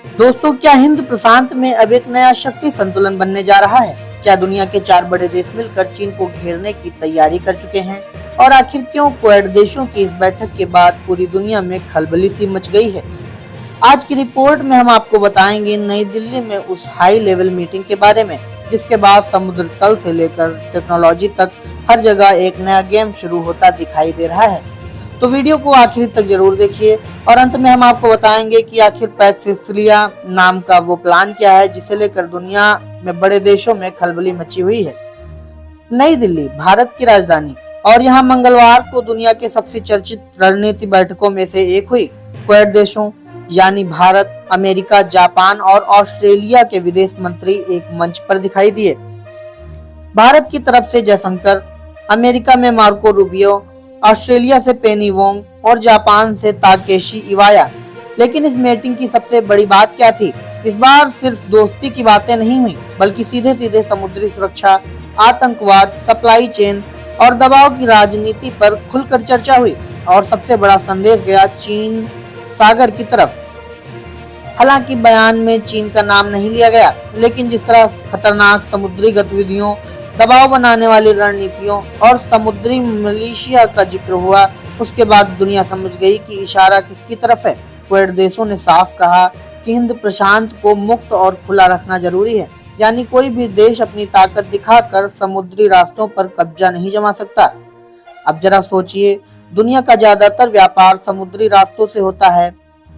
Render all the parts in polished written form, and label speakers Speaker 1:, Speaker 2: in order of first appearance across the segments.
Speaker 1: दोस्तों, क्या हिंद प्रशांत में अब एक नया शक्ति संतुलन बनने जा रहा है? क्या दुनिया के 4 बड़े देश मिलकर चीन को घेरने की तैयारी कर चुके हैं? और आखिर क्यों क्वाड देशों की इस बैठक के बाद पूरी दुनिया में खलबली सी मच गई है? आज की रिपोर्ट में हम आपको बताएंगे नई दिल्ली में उस हाई लेवल मीटिंग के बारे में, जिसके बाद समुद्र तल से लेकर टेक्नोलॉजी तक हर जगह एक नया गेम शुरू होता दिखाई दे रहा है। तो वीडियो को आखिर तक जरूर देखिए और अंत में हम आपको बताएंगे कि आखिर पैक्स सिसिलिया नाम का वो प्लान क्या है जिसे लेकर दुनिया में बड़े देशों में खलबली मची हुई है। नई दिल्ली भारत की राजधानी और यहाँ मंगलवार को दुनिया के सबसे चर्चित रणनीति बैठकों में से एक हुई। क्वाड देशों यानी भारत, अमेरिका, जापान और ऑस्ट्रेलिया के विदेश मंत्री एक मंच पर दिखाई दिए। भारत की तरफ से जयशंकर, अमेरिका में मार्को रूबियो, ऑस्ट्रेलिया से पेनी वोंग और जापान से ताकेशी इवाया। लेकिन इस मीटिंग की सबसे बड़ी बात क्या थी? इस बार सिर्फ दोस्ती की बातें नहीं हुई, बल्कि सीधे सीधे समुद्री सुरक्षा, आतंकवाद, सप्लाई चेन और दबाव की राजनीति पर खुलकर चर्चा हुई। और सबसे बड़ा संदेश गया चीन सागर की तरफ। हालांकि बयान में चीन का नाम नहीं लिया गया, लेकिन जिस तरह खतरनाक समुद्री गतिविधियों, दबाव बनाने वाली रणनीतियों और समुद्री मलेशिया का जिक्र हुआ, उसके बाद दुनिया समझ गई कि इशारा किसकी तरफ है। क्वाड देशों ने साफ कहा कि हिंद प्रशांत को मुक्त और खुला रखना जरूरी है, यानी कोई भी देश अपनी ताकत दिखाकर समुद्री रास्तों पर कब्जा नहीं जमा सकता। अब जरा सोचिए, दुनिया का ज्यादातर व्यापार समुद्री रास्तों से होता है।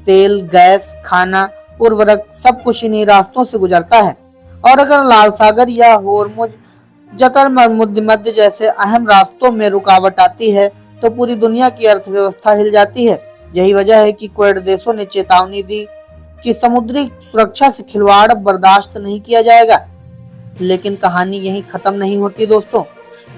Speaker 1: तेल, गैस, खाना, उर्वरक सब कुछ इन्हीं रास्तों से गुजरता है। और अगर लाल सागर या होर्मुज जतर मध्य जैसे अहम रास्तों में रुकावट आती है तो पूरी दुनिया की अर्थव्यवस्था हिल जाती है। यही वजह है कि क्वाड देशों ने चेतावनी दी कि समुद्री सुरक्षा से खिलवाड़ बर्दाश्त नहीं किया जाएगा। लेकिन कहानी यहीं खत्म नहीं होती दोस्तों।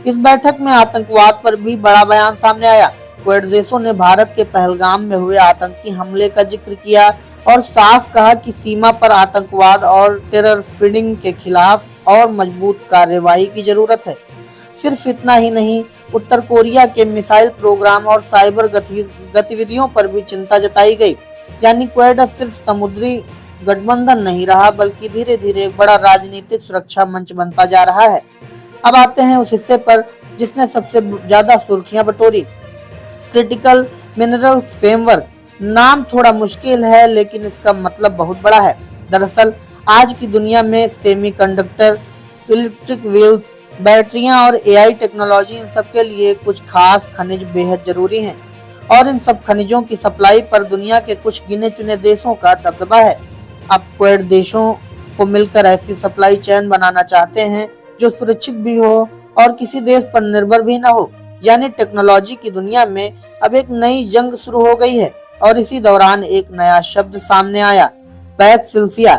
Speaker 1: इस बैठक में आतंकवाद पर भी बड़ा बयान सामने आया। क्वाड देशों ने भारत के पहलगाम में हुए आतंकी हमले का जिक्र किया और साफ कहा कि सीमा पर आतंकवाद और टेरर फीडिंग के खिलाफ और मजबूत कार्यवाही की जरूरत है। सिर्फ इतना ही नहीं, उत्तर कोरिया के मिसाइल प्रोग्राम और साइबर गतिविधियों पर भी चिंता जताई गई। यानी क्वाड अब सिर्फ समुद्री गठबंधन नहीं रहा, बल्कि धीरे धीरे एक बड़ा राजनीतिक सुरक्षा मंच बनता जा रहा है। अब आते हैं उस हिस्से पर जिसने सबसे ज्यादा सुर्खियां बटोरी, क्रिटिकल मिनरल्स फ्रेमवर्क। नाम थोड़ा मुश्किल है, लेकिन इसका मतलब बहुत बड़ा है। दरअसल आज की दुनिया में सेमीकंडक्टर, इलेक्ट्रिक व्हील्स, बैटरियां और एआई टेक्नोलॉजी, इन सब के लिए कुछ खास खनिज बेहद जरूरी हैं। और इन सब खनिजों की सप्लाई पर दुनिया के कुछ गिने चुने देशों का दबदबा है। अब क्वाड देशों को मिलकर ऐसी सप्लाई चेन बनाना चाहते हैं जो सुरक्षित भी हो और किसी देश पर निर्भर भी न हो। यानी टेक्नोलॉजी की दुनिया में अब एक नई जंग शुरू हो गई है। और इसी दौरान एक नया शब्द सामने आया, पैक्स सिसिलिया।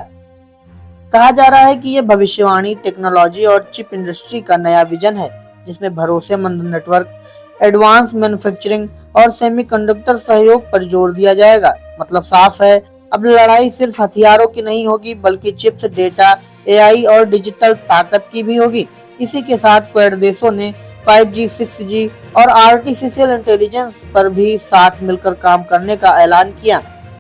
Speaker 1: कहा जा रहा है कि यह भविष्यवाणी टेक्नोलॉजी और चिप इंडस्ट्री का नया विजन है, जिसमें भरोसेमंद नेटवर्क, एडवांस मैन्युफैक्चरिंग और सेमीकंडक्टर सहयोग पर जोर दिया जाएगा। मतलब साफ है, अब लड़ाई सिर्फ हथियारों की नहीं होगी, बल्कि चिप्स, डेटा, एआई और डिजिटल ताकत की भी होगी। इसी के साथ क्वाड देशों ने 5G, 6G और आर्टिफिशियल इंटेलिजेंस पर भी साथ मिलकर काम करने का ऐलान किया।